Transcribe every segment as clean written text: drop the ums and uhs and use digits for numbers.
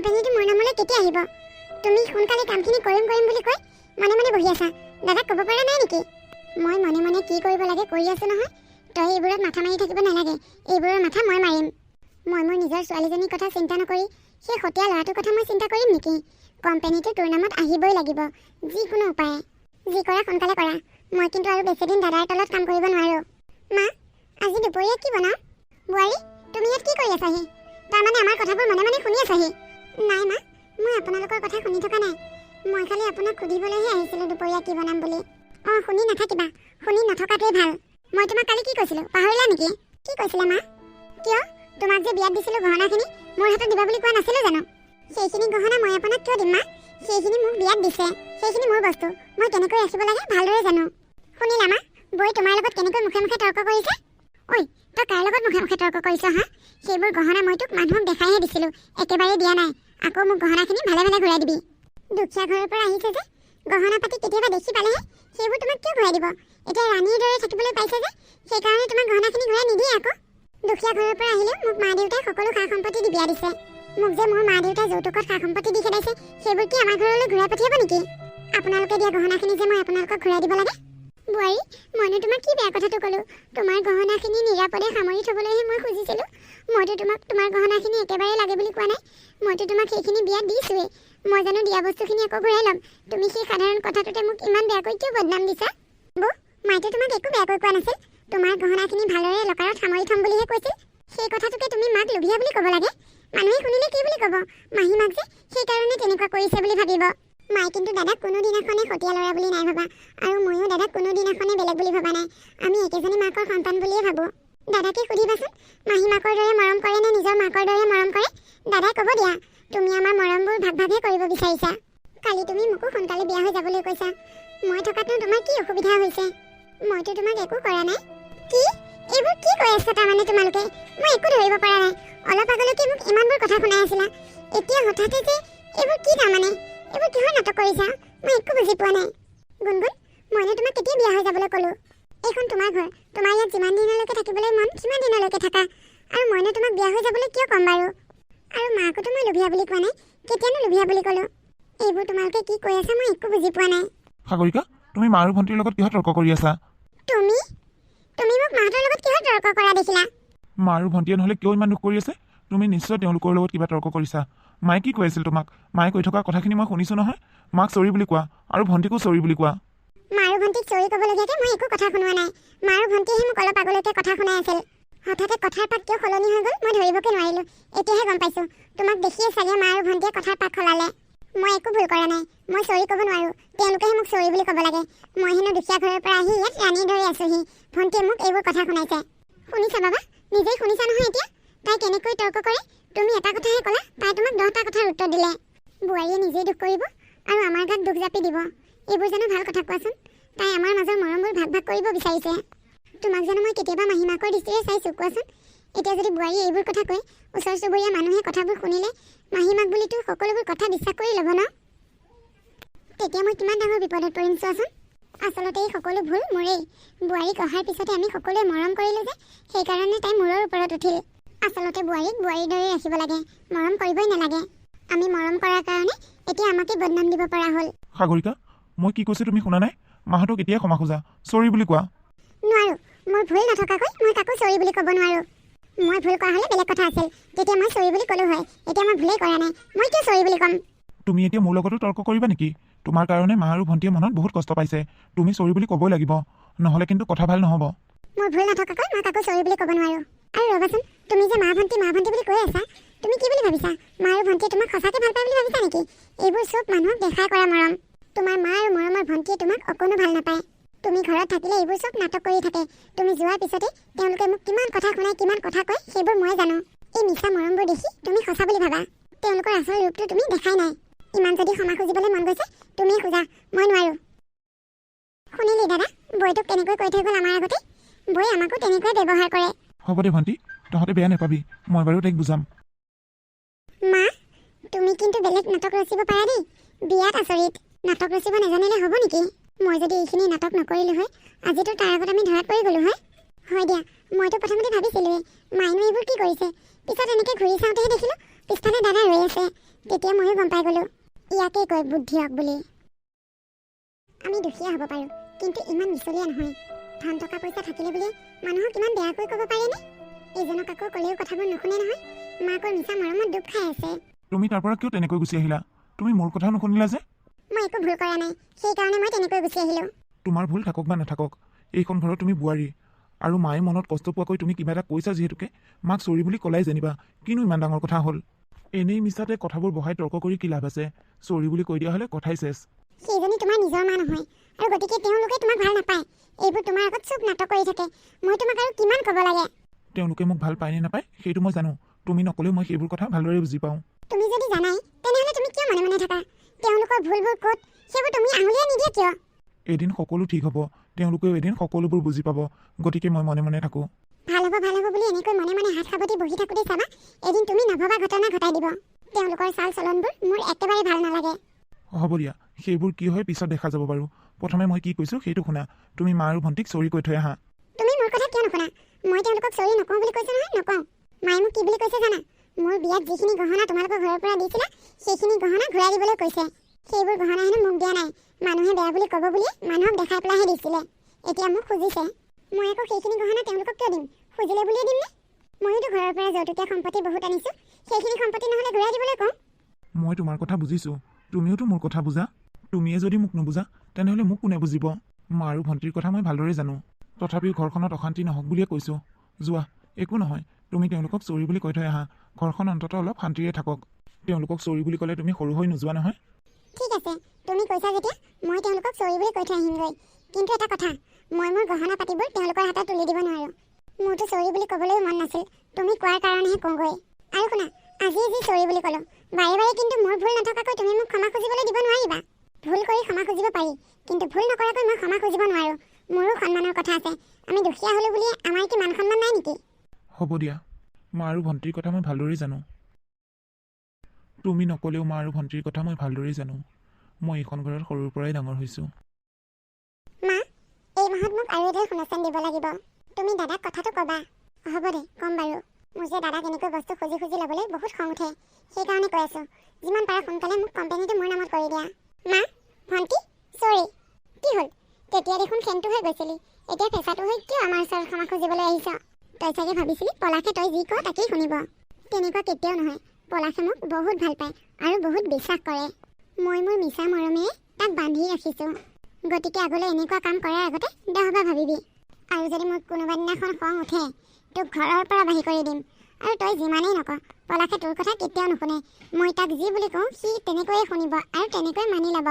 কোম্পানীটো মোৰ নামলৈ কেতিয়া আহিব? তুমি সোনকালে কামখিনি কৰিম বুলি কৈ মনে মনে বহি আছা। দাদাক ক'ব পৰা নাই নেকি? মই মনে মনে কি কৰিব লাগে কৰি আছো নহয়। তই এইবোৰত মাথা মাৰি থাকিব নালাগে। এইবোৰৰ মাথা মই মাৰিম। মই মোৰ নিজৰ ছোৱালীজনীৰ কথা চিন্তা নকৰি সেই সতীয়া ল'ৰাটোৰ কথা মই চিন্তা কৰিম নেকি? কোম্পানীটো তোৰ নামত আহিবই লাগিব, যিকোনো উপায়ে। যি কৰা সোনকালে কৰা। মই কিন্তু আৰু বেছিদিন দাদাৰ তলত কাম কৰিব নোৱাৰোঁ। মা, আজি দুপৰীয়া কি বনাওঁ? বোৱাৰী, তুমি ইয়াত কি কৰি আছাহি? তাৰমানে আমাৰ কথাবোৰ মনে মনে শুনি আছাহি? নাই মা, মই আপোনালোকৰ কথা শুনি থকা নাই। মই খালি আপোনাক সুধিবলৈহে আহিছিলোঁ দুপৰীয়া কি বনাম বুলি। শুনি নাথাকিবা। শুনি নথকাটোৱে ভাল। মই তোমাক কালি কি কৈছিলোঁ, পাহৰিলা নেকি? কি কৈছিলা মা? কিয়? তোমাক যে বিয়াত দিছিলোঁ গহনাখিনি মোৰ হাতত দিবা বুলি কোৱা নাছিলোঁ জানো? সেইখিনি গহনা মই আপোনাক কিয় দিম মা? সেইখিনি মোক বিয়াত দিছে। সেইখিনি মোৰ বস্তু। মই কেনেকৈ ৰাখিব লাগে ভালদৰে জানো। শুনিলা মা, বৈ তোমাৰ লগত কেনেকৈ মুখে মুখে তৰ্ক কৰিছে? ঐ, তই কাৰ লগত মুখে মুখে তৰ্ক কৰিছ হা? সেইবোৰ গহনা মই তোক মানুহক দেখাইহে দিছিলোঁ, একেবাৰে দিয়া নাই। আকৌ মোক গহনাখিনি ভালে ভালে ঘূৰাই দিবি। দুখীয়া ঘৰৰ পৰা আহিছে যে গহনা পাতি কেতিয়াবা দেখি পালেহে সেইবোৰ তোমাক কিয় ঘূৰাই দিব? এতিয়া ৰাণীৰ দৰে থাকিবলৈ পাইছে যে সেইকাৰণে তোমাক গহনাখিনি ঘূৰাই নিদিয়ে আকৌ। দুখীয়া ঘৰৰ পৰা আহিলেও মোক মা দেউতাই সকলো সা সম্পত্তি দি বিয়া দিছে। মোক যে মোৰ মা দেউতাই যৌতুকত সা সম্পত্তি দি খেদাইছে, সেইবোৰ কি আমাৰ ঘৰলৈ ঘূৰাই পঠিয়াব নেকি? আপোনালোকে দিয়া গহনাখিনি যে মই আপোনালোকক ঘূৰাই দিব লাগে? বোৱাৰী, মইনো তোমাক কি বেয়া কথাটো ক'লোঁ? তোমাৰ গহনাখিনি নিৰাপদে সামৰি থ'বলৈহে মই খুজিছিলোঁ। মইতো তোমাক তোমাৰ গহনাখিনি একেবাৰে লাগে বুলি কোৱা নাই। মইতো তোমাক সেইখিনি বিয়াত দিছোঁৱেই। মই জানো দিয়া বস্তুখিনি আকৌ ঘূৰাই ল'ম? তুমি সেই সাধাৰণ কথাটোতে মোক ইমান বেয়াকৈ কিয় বদনাম দিছা? বৌ, মাইতো তোমাক একো বেয়াকৈ কোৱা নাছিল। তোমাৰ গহনাখিনি ভালদৰে লকাৰত সামৰি থ'ম বুলিহে কৈছিল। সেই কথাটোকে তুমি মাক লোভিয়া বুলি ক'ব লাগে? মানুহে শুনিলে কি বুলি ক'ব? মাহী মাক যে সেইকাৰণে তেনেকুৱা কৰিছে বুলি ভাবিব। মায়ে কিন্তু দাদাক কোনোদিনাখনে সতীয়া ল'ৰা বুলি নাই ভবা, আৰু ময়ো দাদাক কোনোদিনাখনে বেলেগ বুলি ভবা নাই। আমি একেজনী মাকৰ সন্তান বুলিয়ে ভাবোঁ। দাদাকে সুধিবাচোন, মাহী মাকৰ দৰে মৰম কৰে নে নিজৰ মাকৰ দৰে মৰম কৰে? দাদাই ক'ব দিয়া। তুমি আমাৰ মৰমবোৰ ভাগ ভাগহে কৰিব বিচাৰিছা। কালি তুমি মোকো সোনকালে বিয়া হৈ যাবলৈ কৈছা। মই থকাতনো তোমাৰ কি অসুবিধা হৈছে? মইতো তোমাক একো কৰা নাই। কি? এইবোৰ কি কৈ আছা তাৰমানে তোমালোকে? মই একো ধৰিব পৰা নাই। অলপ আগলৈকে মোক ইমানবোৰ কথা শুনাই আছিলা, এতিয়া হঠাতে যে এইবোৰ কি তাৰমানে? এইবোৰ কিহৰ নাটক কৰিছা? মই একো বুজি পোৱা নাই। গুণগুণ, মইনো তোমাক কেতিয়া বিয়া হৈ যাবলৈ ক'লোঁ? এইখন তোমাৰ ঘৰ। তোমাৰ ইয়াত যিমান দিনলৈকে থাকিবলৈ মন সিমান দিনলৈকে থাকা। আৰু মইনো তোমাক বিয়া হৈ যাবলৈ কিয় ক'ম বাৰু? আৰু মাকোতো মই লোভিয়া বুলি কোৱা নাই। কেতিয়ানো লোভিয়া বুলি ক'লোঁ? এইবোৰ তোমালোকে কি কৈ আছা মই একো বুজি পোৱা নাই। সাগৰিকা, তুমি মা আৰু ভণ্টিৰ লগত কিহত তৰ্ক কৰি আছা? তুমি মোক মাহঁতৰ লগত কিহত তৰ্ক কৰা দেখিলা? মা আৰু ভণ্টিয়ে নহ'লে কিয় ইমান দুখ কৰি আছে? তুমি নিশ্চয় তেওঁলোকৰ লগত কিবা তৰ্ক কৰিছা। মায়ে কি কৈ আছিল তোমাক? মায়ে কৈ থকা কথাখিনি মই শুনিছোঁ নহয়। মাক চৰি বুলি কোৱা আৰু ভণ্টিকো চৰি বুলি কোৱা। মা আৰু ভণ্টিক চৰি ক'বলগীয়াকৈ মই একো কথা শুনোৱা নাই। মা আৰু ভণ্টিয়েহে মোক অলপ আগলৈকে কথা শুনাই আছিল। হঠাতে কথাৰ পাত কিয় সলনি হৈ গ'ল মই ধৰিবকে নোৱাৰিলোঁ। এতিয়াহে গম পাইছোঁ। তোমাক দেখিয়ে চাগে মা আৰু ভণ্টিয়ে কথাৰ পাত সলালে। মই একো ভুল কৰা নাই। মই চৰি ক'ব নোৱাৰোঁ। তেওঁলোকেহে মোক চৰি বুলি ক'ব লাগে। মই হেনো দুখীয়া ঘৰৰ পৰা আহি ইয়াত ৰাণীৰ দৰে আছোঁহি। ভণ্টিয়ে মোক এইবোৰ কথা শুনাইছে। শুনিছা বাবা? নিজেই শুনিছা নহয় এতিয়া? তাই কেনেকৈ তৰ্ক কৰে? তুমি এটা কথাহে ক'লা, তাই তোমাক 10টা কথাৰ উত্তৰ দিলে। বোৱাৰীয়ে নিজেই দুখ কৰিব আৰু আমাৰ গাত দুখ জাপি দিব। এইবোৰ জানো ভাল কথা কোৱাচোন? তাই আমাৰ মাজৰ মৰমবোৰ ভাগ ভাগ কৰিব বিচাৰিছে। তোমাক জানো মই কেতিয়াবা মাহী মাকৰ দৃষ্টিৰে চাইছোঁ কোৱাচোন? এতিয়া যদি বোৱাৰীয়ে এইবোৰ কথা কয়, ওচৰ চুবুৰীয়া মানুহে কথাবোৰ শুনিলে মাহী মাক বুলিতো সকলোবোৰ কথা বিশ্বাস কৰি ল'ব ন? তেতিয়া মই কিমান ডাঙৰ বিপদত পৰিম চোৱাচোন। আচলতে এই সকলো ভুল মোৰেই। বোৱাৰীক অহাৰ পিছতে আমি সকলোৱে মৰম কৰিলোঁ যে সেইকাৰণে তাই মূৰৰ ওপৰত উঠিল। আচলতে বোৱাৰীক বোৱাৰীৰ দৰে ৰাখিব লাগে, মৰম কৰিবই নালাগে। আমি মৰম কৰাৰ কাৰণে এতিয়া আমাকে বদনাম দিব পৰা হ'ল। সাগৰিকা, মই কি কৈছোঁ তুমি শুনা নাই? মাহঁতক এতিয়াই ক্ষমা খোজা, চৰি বুলি কোৱা। নোৱাৰোঁ। মোৰ ভুল নথকাকৈ মই কাকো চৰি বুলি ক'ব নোৱাৰোঁ। মই ভুল কৰা হ'লে বেলেগ কথা আছিল। তেতিয়া মই চৰি বুলি ক'লোঁ হয়। এতিয়া মই ভুলেই কৰা নাই। মই কিয় চৰি বুলি ক'ম? তুমি এতিয়া মোৰ লগতো তৰ্ক কৰিবা নেকি? তোমাৰ কাৰণে মা আৰু ভণ্টিয়ে মনত বহুত কষ্ট পাইছে। তুমি চৰি বুলি ক'বই লাগিব, নহ'লে কিন্তু কথা ভাল নহ'ব। মোৰ ভুল নথকাকৈ মই কাকো চৰি বুলি ক'ব নোৱাৰোঁ। আৰু ৰ'বাচোন, তুমি যে মা ভণ্টি বুলি কৈ আছা, তুমি কি বুলি ভাবিছা? মা আৰু ভণ্টিয়ে তোমাক সঁচাকৈ ভাল পায় বুলি ভাবিছা নেকি? এইবোৰ চব মানুহক দেখাই কৰা মৰম। তোমাৰ মা আৰু মৰমৰ ভণ্টিয়ে তোমাক অকণো ভাল নাপায়। তুমি ঘৰত থাকিলে এইবোৰ চব নাটক কৰি থাকে। তুমি যোৱাৰ পিছতে তেওঁলোকে মোক কিমান কথা শুনাই কিমান কথা কয় সেইবোৰ মই জানো। এই মিছা মৰমবোৰ দেখি তুমি সঁচা বুলি ভাবা। তেওঁলোকৰ আচল ৰূপটো তুমি দেখাই নাই। ইমান যদি ক্ষমা খুজিবলৈ মন গৈছে তুমিয়ে খোজা, মই নোৱাৰোঁ। শুনিলি দাদা, বৈটোক কেনেকৈ কৈ থৈ গ'ল আমাৰ আগতে? বৈ আমাকো তেনেকৈ ব্যৱহাৰ কৰে। হ'ব দে ভণ্টি, তহঁতে বেয়া নাপাবি। মই বাৰু তাইক বুজাম। মা, তুমি কিন্তু বেলেগ নাটক ৰচিব পাৰা দেই। বিয়াত আচৰিত। নাটক ৰচিব নাজানিলে হ'ব নেকি? মই যদি এইখিনি নাটক নকৰিলোঁ হয়, আজিতো তাৰ আগত আমি ধৰাত পৰি গ'লোঁ হয়। হয় দিয়া, মইতো প্ৰথমতে ভাবিছিলোঁৱেই মাইনো এইবোৰ কি কৰিছে। পিছত এনেকৈ ঘূৰি চাওঁতেহে দেখিলোঁ পিছফালে দাদা ৰৈ আছে। তেতিয়া ময়ো গম পাই গ'লোঁ ইয়াকেই কয় বুদ্ধি হওক বুলি। আমি দুখীয়া হ'ব পাৰোঁ, কিন্তু ইমান মিছলীয়া নহয়। ধন টকা পইচা থাকিলে বুলি মানুহক ইমান বেয়াকৈ ক'ব পাৰেনে? ইজনক আকৌ ক'লেও কথাবোৰ নুশুনে নহয়। মাকৰ মিছা মৰমত ডুব খাই আছে। তুমি তাৰ পৰা কিয় তেনেকৈ গুচি আহিলা? তুমি মোৰ কথা নুশুনিলা যে? মই একো ভুল কৰা নাই, সেইকাৰণে মই তেনেকৈ গুচি আহিলোঁ। তোমাৰ ভুল থাকক বা নাথাকক, এইখন ঘৰত তুমি বোৱাৰী, আৰু মায়ে মনত কষ্ট পোৱাকৈ তুমি কিবা এটা কৈছা যিহেতুকে মাক চৰি বুলি ক'লাই যেনিবা, কিনো ইমান ডাঙৰ কথা হ'ল? এনেই মিছাতে কথাবোৰ বহাই তৰ্ক কৰি কি লাভ আছে? চৰি বুলি কৈ দিয়া হ'লে কথাই চেছ। সেইজনী তোমাৰ নিজৰ মা নহয়, আৰু গতিকে তেওঁলোকে তোমাক ভাল নাপায়। এইবোৰ তোমাৰ আগত চব নাটক কৰি থাকে। মই তোমাক আৰু কিমান ক'ব লাগে? তেওঁলোকে মোক ভাল পায় নে নাপায় সেইটো মই জানো। তুমি নক'লেও মই সেইবোৰ কথা ভালদৰে বুজি পাওঁ। তুমি যদি জানাই তেনেহ'লে তুমি কিয় মনে মনে থাকা? তেওঁলোকৰ ভুলবোৰ ক'ত সেইবোৰ তুমি আঙুলিয়াই নিদিয়া কিয়? এদিন সকলো ঠিক হ'ব, তেওঁলোকেও এদিন সকলোবোৰ বুজি পাব, গতিকে মই মনে মনে থাকোঁ। ভাল হ'ব বুলি এনেকৈ মনে মনে হাত সাৱটি বহি থাকোঁতে চাবা এদিন তুমি নভবা ঘটনা ঘটাই দিব। তেওঁলোকৰ চাল চলনবোৰ মোৰ একেবাৰে ভাল নালাগে। হ'ব দিয়া, সেইবোৰ কি হয় পিছত দেখা যাব বাৰু। প্ৰথমে মই কি কৈছোঁ সেইটো শুনা। তুমি মা আৰু ভণ্টিক চৰি কৈ থৈ আহা। তুমি মোৰ কথা কিয় নুশুনা? মই তেওঁলোকক চৰি নকওঁ বুলি কৈছোঁ নহয়, নকওঁ। মায়ে মোক কি বুলি কৈছে জানা? মোৰ বিয়াত যিখিনি গহনা তোমালোকৰ ঘৰৰ পৰা দিছিলা সেইখিনি গহনা ঘূৰাই দিবলৈ কৈছে। সেইবোৰ গহনা হেনো মোক দিয়া নাই, মানুহে বেয়া বুলি ক'ব বুলি মানুহক দেখাই পেলাইহে দিছিলে। এতিয়া মোক খুজিছে, মই আকৌ সেইখিনি গহনা তেওঁলোকক কিয় দিম? খুজিলে বুলিয়ে দিমনে? ময়োতো ঘৰৰ পৰা যৌতুকীয়া সম্পত্তি বহুত আনিছোঁ, সেইখিনি সম্পত্তি নহ'লে ঘূৰাই দিবলৈ কওঁ। মই তোমাৰ কথা বুজিছোঁ, তুমিওতো মোৰ কথা বুজা। তুমিয়ে যদি মোক নুবুজা তেনেহ'লে মোক কোনে বুজিব? মা আৰু ভণ্টিৰ কথা মই ভালদৰে জানো। তথাপিও ঘৰখনত অশান্তি নহওক বুলিয়ে কৈছোঁ। যোৱা, একো নহয়, তুমি তেওঁলোকক চৰি বুলি কৈ থৈ আহা। ঘৰখন অন্ততঃ অলপ শান্তিৰে থাকক। তেওঁলোকক চৰি বুলি ক'লে তুমি সৰু হৈ নোযোৱা নহয়। ঠিক আছে, তুমি কৈছা যেতিয়া মই তেওঁলোকক চৰি বুলি কৈ থৈ আহিমগৈ। কিন্তু এটা কথা, মই মোৰ গহনা পাতিবোৰ তেওঁলোকৰ হাতত তুলি দিব নোৱাৰোঁ। মোৰতো চৰি বুলি ক'বলৈও মন নাছিল, তুমি কোৱাৰ কাৰণেহে কওঁগৈ। আৰু শুনা, আজি যি চৰি বুলি ক'লোঁ, বাৰে বাৰে কিন্তু মোৰ ভুল নথকাকৈ তুমি মোক ক্ষমা খুজিবলৈ দিব নোৱাৰিবা। ভুল কৰি ক্ষমা খুজিব পাৰি, কিন্তু ভুল নকৰাকৈ মই ক্ষমা খুজিব নোৱাৰোঁ। মোৰো সন্মানৰ কথা আছে। আমি দুখীয়া হ'লোঁ বুলিয়ে আমাৰ কি মান সন্মান নাই নেকি? হ'ব দিয়া, মা আৰু ভণ্টিৰ কথা মই ভালদৰে জানো। তুমি নক'লেও মা আৰু ভণ্টিৰ কথা মই ভালদৰে জানো। মই এইখন ঘৰত সৰুৰ পৰাই ডাঙৰ হৈছোঁ। মা, এই মাহত মোক আৰু এডাল সোণাচান দিব লাগিব। তুমি দাদাক কথাটো ক'বা। হ'ব দে, ক'ম বাৰু। মোৰ যে দাদাক এনেকৈ বস্তু খুজি খুজি ল'বলৈ বহুত খং উঠে, সেইকাৰণে কৈ আছোঁ। যিমান পাৰা সোনকালে মোক কোম্পানীটো মোৰ নামত কৰি দিয়া। মা, ভণ্টি, চৰি। কি হ'ল? তেতিয়া দেখোন খেনটো হৈ গৈছিলি, এতিয়া ফেঁচাটো হৈ কিয় আমাৰ ওচৰত ক্ষমা খুজিবলৈ আহিছ? তই চাগে ভাবিছিলি পলাশে তই যি কৱ তাকেই শুনিব। তেনেকুৱা কেতিয়াও নহয়। পলাশে মোক বহুত ভাল পায় আৰু বহুত বিশ্বাস কৰে। মই মোৰ মিছা মৰমেৰে তাক বান্ধি ৰাখিছোঁ। গতিকে আগলৈ এনেকুৱা কাম কৰাৰ আগতে 10 বাৰ ভাবিবি। আৰু যদি মোৰ কোনোবা দিনাখন খং উঠে, তোক ঘৰৰ পৰা বাহিৰ কৰি দিম। আৰু তই যিমানেই নক, পলাশে তোৰ কথা কেতিয়াও নুশুনে। মই তাক যি বুলি কওঁ সি তেনেকৈয়ে শুনিব আৰু তেনেকৈ মানি ল'ব।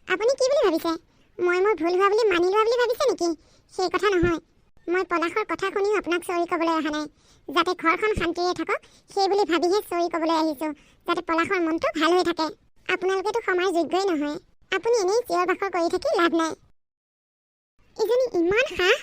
আপুনি কি বুলি ভাবিছে? মই মোৰ ভুল হোৱা বুলি মানি লোৱা বুলি ভাবিছে নেকি? সেই কথা নহয়। মই পলাশৰ কথা শুনিও আপোনাক চৰি ক'বলৈ অহা নাই। যাতে ঘৰখন শান্তিৰে থাকক সেই বুলি ভাবিহে চৰি ক'বলৈ আহিছোঁ, যাতে পলাশৰ মনটো ভাল হৈ থাকে। আপোনালোকেতো ক্ষমাৰ যোগ্যই নহয়। আপুনি এনেই চিঞৰ বাখৰ কৰি থাকি লাভ নাই। ইজনী ইমান সাহ,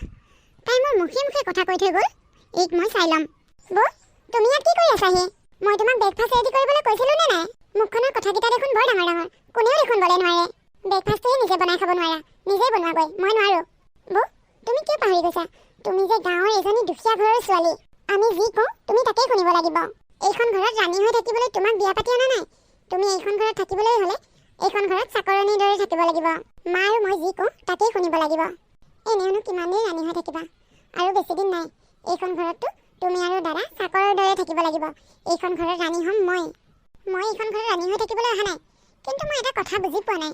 তাই মোৰ মুখে মুখে কথা কৈ থৈ গ'ল। এইক মই চাই ল'ম। বৌ, তুমি ইয়াত কি কৰি আছাহি? মই তোমাক ব্ৰেকফাষ্ট ৰেডি কৰিবলৈ কৈছিলোঁ নে নাই? মুখখনৰ কথাকেইটা দেখোন বৰ ডাঙৰ ডাঙৰ, কোনেও দেখোন বলে নোৱাৰে। ব্ৰেকফাষ্টটোৱে নিজে বনাই খাব নোৱাৰা, নিজেই বনোৱাগৈ, মই নোৱাৰোঁ। বৌ, তুমি কিয় পাহৰি গৈছা? তুমি যে গাঁৱৰ এজনী দুখীয়া ঘৰৰ ছোৱালী। আমি যি কওঁ তুমি তাকেই শুনিব লাগিব। এইখন ঘৰত ৰাণী হৈ থাকিবলৈ তোমাক বিয়া পাতি অনা নাই। তুমি এইখন ঘৰত থাকিবলৈ হ'লে এইখন ঘৰত চাকৰণিৰ দৰে থাকিব লাগিব। মা আৰু মই যি কওঁ তাকেই শুনিব লাগিব। এনেওনো কিমান দিন ৰাণী হৈ থাকিবা? আৰু বেছি দিন নাই। এইখন ঘৰততো তুমি আৰু দাদা চাকৰৰ দৰে থাকিব লাগিব। এইখন ঘৰৰ ৰাণী হ'ম মই। মই এইখন ঘৰৰ ৰাণী হৈ থাকিবলৈ অহা নাই। কিন্তু মই এটা কথা বুজি পোৱা নাই,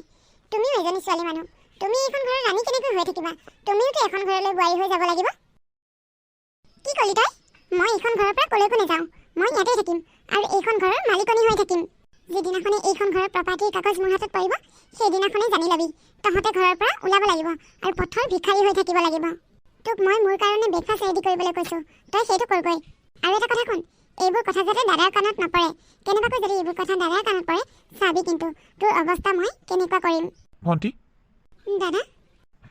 তুমিও এজনী ছোৱালী মানুহ, তুমি এইখন ঘৰৰ ৰাণী কেনেকৈ হৈ থাকিবা? তুমিওতো এখন ঘৰলৈ বোৱাৰী হৈ যাব লাগিব। কি ক'লি তই? মই এইখন ঘৰৰ পৰা ক'লৈকো নাযাওঁ। মই ইয়াতেই থাকিম আৰু এইখন ঘৰৰ মালিকনী হৈ থাকিম। যিদিনাখনে এইখন ঘৰৰ প্ৰপাৰ্টিৰ কাগজ মোৰ হাতত পৰিব, সেইদিনাখনেই জানি ল'বি তহঁতে ঘৰৰ পৰা ওলাব লাগিব আৰু পথৰ ভিখাৰী হৈ থাকিব লাগিব। তোক মই মোৰ কাৰণে ব্ৰেকফাষ্ট ৰেডি কৰিবলৈ কৈছোঁ, তই সেইটো কৰগৈ। আৰু এটা কথা শুন, এইবোৰ কথা যাতে দাদাৰ কাণত নপৰে। কেনেবাকৈ যদি এইবোৰ কথা দাদাৰ কাণত পৰে, চাবি কিন্তু তোৰ অৱস্থা মই কেনেকুৱা কৰিম। ভণ্টি, দাদা?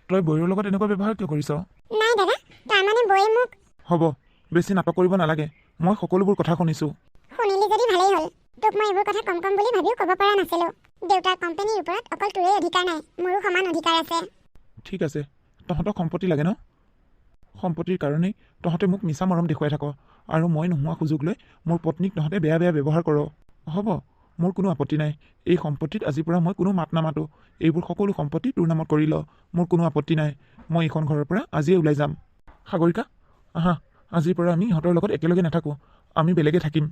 তই বৌৰ লগত এনেকুৱা ব্যৱহাৰ কিয় কৰিছ? নাই দাদা, তাৰমানে বৌয়ে মোক... হ'ব, বেছি নাটক কৰিব নালাগে। মই সকলোবোৰ কথা শুনিছোঁ। শুনিলি যদি ভালেই হ'ল। তোক মই এইবোৰ কথা কম বুলি ভাবিও ক'ব পৰা নাছিলোঁ। দেউতাৰ কোম্পানীৰ ওপৰত অকল তোৰেই অধিকাৰ নাই, মোৰো সমান অধিকাৰ আছে। ঠিক আছে, তহঁতক সম্পত্তি লাগে ন? সম্পত্তিৰ কাৰণেই তহঁতে মোক মিছা মৰম দেখুৱাই থাক, আৰু মই নোহোৱা সুযোগ লৈ মোৰ পত্নীক তহঁতে বেয়া বেয়া ব্যৱহাৰ কৰ। হ'ব, মোৰ কোনো আপত্তি নাই। এই সম্পত্তিত আজিৰ পৰা মই কোনো মাত নামাতো। এইবোৰ সকলো সম্পত্তি তোৰ নামত কৰি ল। মোৰ কোনো আপত্তি নাই। মই এইখন ঘৰৰ পৰা আজিয়ে ওলাই যাম। সাগৰিকা, আহা, আজিৰ পৰা আমি ইহঁতৰ লগত একেলগে নাথাকোঁ। আমি বেলেগে থাকিম।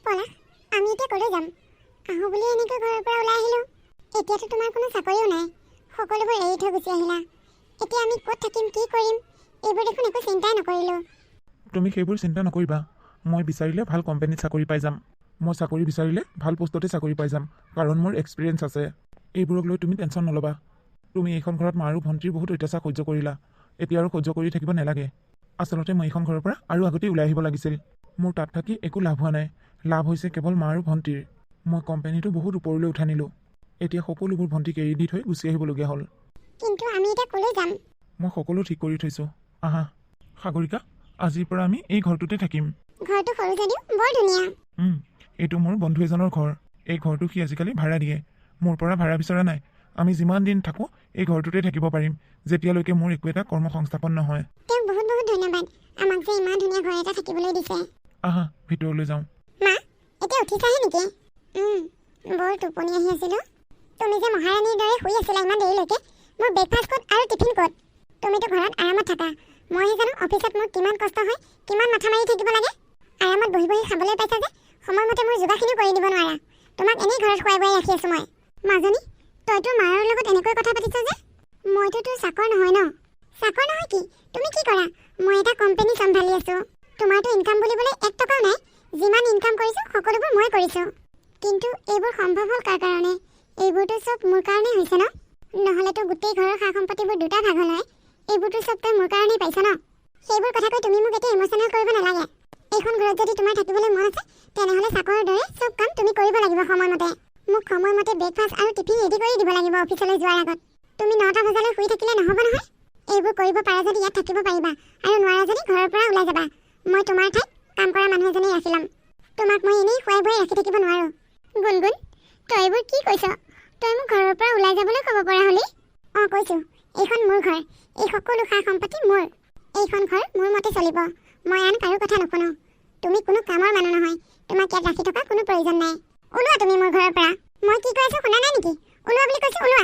পলাশ, আমি এতিয়া ক'লৈ যাম? আহোঁ বুলি এনেকৈ ঘৰৰ পৰা ওলাই আহিলোঁ। এতিয়াতো তোমাৰ কোনো চাকৰিও নাই। সকলোবোৰ এৰি থৈ গুচি আহিলা। এতিয়া আমি ক'ত থাকিম, কি কৰিম? এইবোৰ দেখোন একো চিন্তাই নকৰিলোঁ। তুমি সেইবোৰ চিন্তা নকৰিবা। মই বিচাৰিলে ভাল কোম্পানীত চাকৰি পাই যাম। মই চাকৰি বিচাৰিলে ভাল পোষ্টতে চাকৰি পাই যাম, কাৰণ মোৰ এক্সপিৰিয়েঞ্চ আছে। এইবোৰক লৈ তুমি টেনশ্যন নল'বা। তুমি এইখন ঘৰত মা আৰু ভণ্টিৰ বহুত অত্যাচাৰ সহ্য কৰিলা। এতিয়া আৰু সহ্য কৰি থাকিব নালাগে। আচলতে মই এইখন ঘৰৰ পৰা আৰু আগতেই ওলাই আহিব লাগিছিল। মোৰ তাত থাকি একো লাভ হোৱা নাই। লাভ হৈছে কেৱল মা আৰু ভণ্টিৰ। মই কোম্পানীটো বহুত ওপৰলৈ উঠাই নিলোঁ। এতিয়া সকলোবোৰ ভণ্টিক এৰি দি থৈ গুচি আহিবলগীয়া হ'ল। কিন্তু আমি এতিয়া ক'লৈ যাম? মই সকলো ঠিক কৰি থৈছোঁ। আহা, সাগৰিকা, আজিৰ পৰা আমি এই ঘৰটোতে থাকিম। ঘৰটো সৰু যদিও বৰ ধুনীয়া। এইটো মোৰ বন্ধু এজনৰ ঘৰ। এই ঘৰটো সি আজিকালি ভাড়া দিয়ে। মোৰ পৰা ভাড়া বিচৰা নাই। আমি যিমান দিন থাকোঁ এই ঘৰটোতে থাকিব পাৰিম, যেতিয়ালৈকে মোৰ একো এটা কৰ্ম সংস্থাপন নহয়। তেওঁক বহুত বহুত ধন্যবাদ, আমাক যে ইমান ধুনীয়া ঘৰ এটা থাকিবলৈ দিছে। আহা, ভিতৰলৈ যাওঁ। মা, এতিয়া উঠিছাহে নেকি? বৰ টোপনি আহি আছিলোঁ। তুমি যে মহাৰাণীৰ দৰে শুই আছিলা ইমান দেৰিলৈকে। মোৰ ব্ৰেকফাষ্ট ক'ত আৰু টিফিন ক'ত? তুমিতো ঘৰত আৰামত থাকা। মইহে জানো অফিচত মোৰ কিমান কষ্ট হয়, কিমান মাথা মাৰি থাকিব লাগে। আৰামত বহি বহি খাবলৈ পাইছা যে সময়মতে মোৰ যোগাৰখিনিও কৰি দিব নোৱাৰা। তোমাক এনেই ঘৰত খুৱাই বুৱাই ৰাখি আছোঁ মই। মাজনী, তই তোৰ মাৰৰ লগত এনেকৈ কথা পাতিছ যে? মইতো তোৰ চাকৰ নহয় ন? চাকৰ নহয় কি? তুমি কি কৰা? মই এটা কোম্পানী চম্ভালি আছোঁ। তোমাৰতো ইনকাম বুলিবলৈ 1 টকাও নাই। যিমান ইনকাম কৰিছোঁ সকলোবোৰ মই কৰিছোঁ। কিন্তু এইবোৰ সম্ভৱ হ'ল কাৰ কাৰণে? এইবোৰতো চব মোৰ কাৰণেই হৈছে ন? নহ'লেতো গোটেই ঘৰৰ সা সম্পত্তিবোৰ দুটা ভাগ হ'ল হয়। এইবোৰতো চব তই মোৰ কাৰণেই পাইছ ন? সেইবোৰ কথা কৈ তুমি মোক এতিয়া ইম'চনেল কৰিব নালাগে। এইখন ঘৰত যদি তোমাৰ থাকিবলৈ মন আছে, তেনেহ'লে চাকৰৰ দৰে চব কাম তুমি কৰিব লাগিব সময়মতে। মোক সময়মতে ব্ৰেকফাষ্ট আৰু টিফিন ৰেডি কৰি দিব লাগিব অফিচলৈ যোৱাৰ আগত। তুমি 9টা বজালৈ শুই থাকিলে নহ'ব নহয়। এইবোৰ কৰিব পাৰা যদি ইয়াত থাকিব পাৰিবা, আৰু নোৱাৰা যদি ঘৰৰ পৰা ওলাই যাবা। মই তোমাৰ ঠাইত কাম কৰা মানুহ এজনী ৰাখি ল'ম। তোমাক মই এনেই খুৱাই বুৱাই ৰাখি থাকিব নোৱাৰোঁ। গুণগুণ, তই এইবোৰ কি কৈছ? তই মোক ঘৰৰ পৰা ওলাই যাবলৈ ক'ব পৰা হ'লি? কৈছোঁ, এইখন মোৰ ঘৰ। এই সকলো সা সম্পত্তি মোৰ। এইখন ঘৰ মোৰ মতে চলিব। মই আন কাৰো কথা নুশুনো। তুমি কোনো কামৰ মানুহ নহয়। তোমাক ইয়াত ৰাখি থকা কোনো প্ৰয়োজন নাই। ওলোৱা তুমি মোৰ ঘৰৰ পৰা। মই কি কৈ আছোঁ শুনা নাই নেকি? ওলোৱা বুলি কৈছোঁ, ওলোৱা।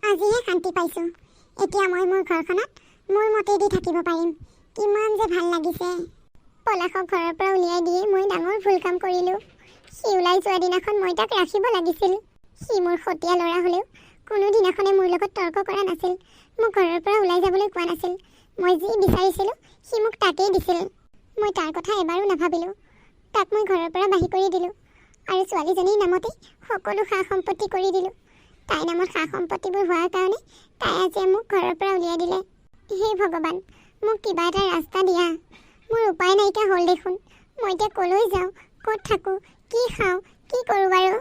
আজিহে শান্তি পাইছোঁ। এতিয়া মই মোৰ ঘৰখনত মোৰ মতেই দি থাকিব পাৰিম। কিমান যে ভাল লাগিছে। পলাশক ঘৰৰ পৰা উলিয়াই দিয়ে মই ডাঙৰ ভুল কাম কৰিলোঁ। সি ওলাই যোৱা দিনাখন মই তাক ৰাখিব লাগিছিল। সি মোৰ সতীয়া ল'ৰা হ'লেও কোনো দিনাখনে মোৰ লগত তৰ্ক কৰা নাছিল। মোক ঘৰৰ পৰা ওলাই যাবলৈ কোৱা নাছিল। মই যি বিচাৰিছিলোঁ সি মোক তাকেই দিছিল। মই তাৰ কথা এবাৰো নাভাবিলোঁ। তাক মই ঘৰৰ পৰা বাহিৰ কৰি দিলোঁ, আৰু ছোৱালীজনীৰ নামতেই সকলো সা সম্পত্তি কৰি দিলোঁ। তাইৰ নামত সা সম্পত্তিবোৰ হোৱাৰ কাৰণে তাই আজি মোক ঘৰৰ পৰা উলিয়াই দিলে। হে ভগৱান, মোক কিবা এটা ৰাস্তা দিয়া। মোৰ উপায় নাইকিয়া হ'ল দেখোন। মই এতিয়া ক'লৈ যাওঁ, ক'ত থাকোঁ, কি খাওঁ, কি কৰোঁ বাৰু?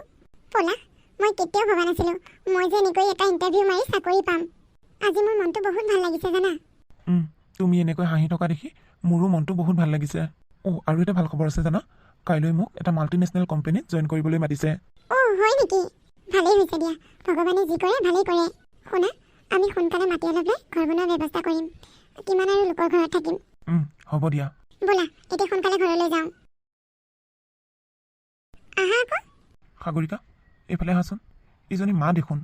পলাশ, মই কেতিয়াও ভবা নাছিলোঁ মই যে এনেকৈ এটা ইণ্টাৰভিউ মাৰি চাকৰি পাম। আজি মোৰ মনটো বহুত ভাল লাগিছে জানা। তুমি এনেকৈ হাঁহি থকা দেখি মোৰো মনটো বহুত ভাল লাগিছে। আৰু এটা ভাল খবৰ আছে জানা। কাইলৈ মোক এটা মাল্টিনেশ্যনেল কোম্পানীত জইন কৰিবলৈ মাতিছে। হয় নেকি? ভালেই হৈছে দিয়া। ভগৱানে যি কৰে ভালেই কৰে। শুনা, আমি সোনকালে মাটি অলপ লৈ ঘৰ বনোৱাৰ ব্যৱস্থা কৰিম। কিমান আৰু লোকৰ ঘৰত থাকিম। হ'ব দিয়া। ব'লা এতিয়া সোনকালে ঘৰলৈ যাওঁ। আহা আকৌ। সাগৰিকা, এইফালে আহাচোন। ইজনী মা দেখোন।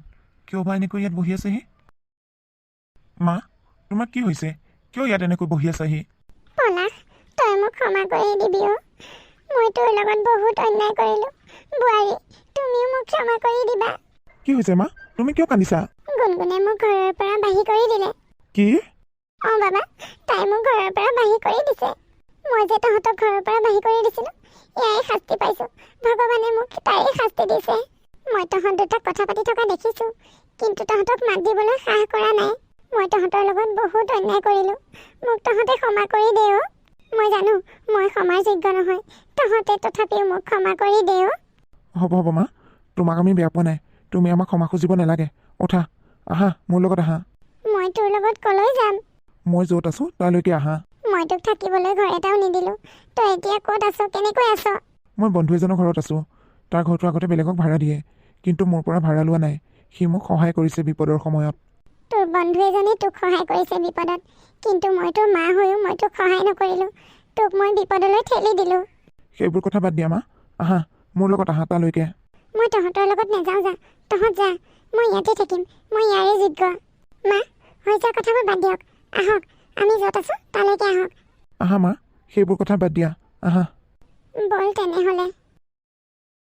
কিয় বা এনেকৈ ইয়াত বহি আছেহি? মা, তোমাৰ কি হৈছে? কিয় ইয়াত এনেকৈ বহি আছাহি? পলাশ, তই মোক ক্ষমা কৰি দিবি অ'। মই তোৰ লগত বহুত অন্যায় কৰিলোঁ। বোৱাৰী, তুমিও মোক ক্ষমা কৰি দিবা। কি হৈছে মা? তুমি কিয় কান্দিছা? গুণগুণে মোক ঘৰৰ পৰা বাহিৰ কৰি দিলে। কি? বাবা, তাই মোক ঘৰৰ পৰা বাহিৰ কৰি দিছে। মই যে তহঁতক ঘৰৰ পৰা বাহিৰ কৰি দিছিলোঁ, এয়াই শাস্তি পাইছোঁ। ভগৱানে মোক তাইয়ে শাস্তি দিছে। মই তহঁত দুটাক কথা পাতি থকা দেখিছোঁ, কিন্তু তহঁতক মাত দিবলৈ সাহস কৰা নাই। মই তহঁতৰ লগত বহুত অন্যায় কৰিলোঁ। মোক তহঁতে ক্ষমা কৰি দে অ'। মই জানো মই ক্ষমাৰ যোগ্য নহয়। তহঁতে তথাপিও মোক ক্ষমা কৰি দে অ'। হ'ব মা, তোমাক আমি বেয়া পোৱা নাই। তুমি আমাক ক্ষমা খুজিব নালাগে। উঠা, আহা, মোৰ লগত আহা। মই তোৰ লগত কলৈ যাম? মই য'ত আছোঁ তালৈকে আহা। মই তোক থাকিবলৈ ঘৰ এটাও নিদিলোঁ। তই এতিয়া ক'ত আছ, কেনেকৈ আছ? মই বন্ধু এজনৰ ঘৰত আছোঁ। তাৰ ঘৰটো আগতে বেলেগক ভাড়া দিয়ে, কিন্তু মোৰ পৰা ভাড়া লোৱা নাই। সি মোক সহায় কৰিছে বিপদৰ সময়ত। তোৰ বন্ধু এজনে তোক সহায় কৰিছে বিপদত, কিন্তু মই তোৰ মা হৈও মই তোক সহায় নকৰিলোঁ। তোক মই বিপদলৈ ঠেলি দিলোঁ। সেইবোৰ কথা বাদ দিয়া মা। আহা, মোৰ লগত আহা তালৈকে। মই তহঁতৰ লগত নাযাওঁ যা, তহঁত যা, মই ইয়াতে থাকিম, মই ইয়াৰে যোগ্য। মা, হৈ যোৱা কথাবোৰ বাদ দিয়ক, আহক, আমি য'ত আছোঁ তালৈকে আহক। আহা মা, সেইবোৰ কথা বাদ দিয়া, আহা। ব'ল তেনেহ'লে।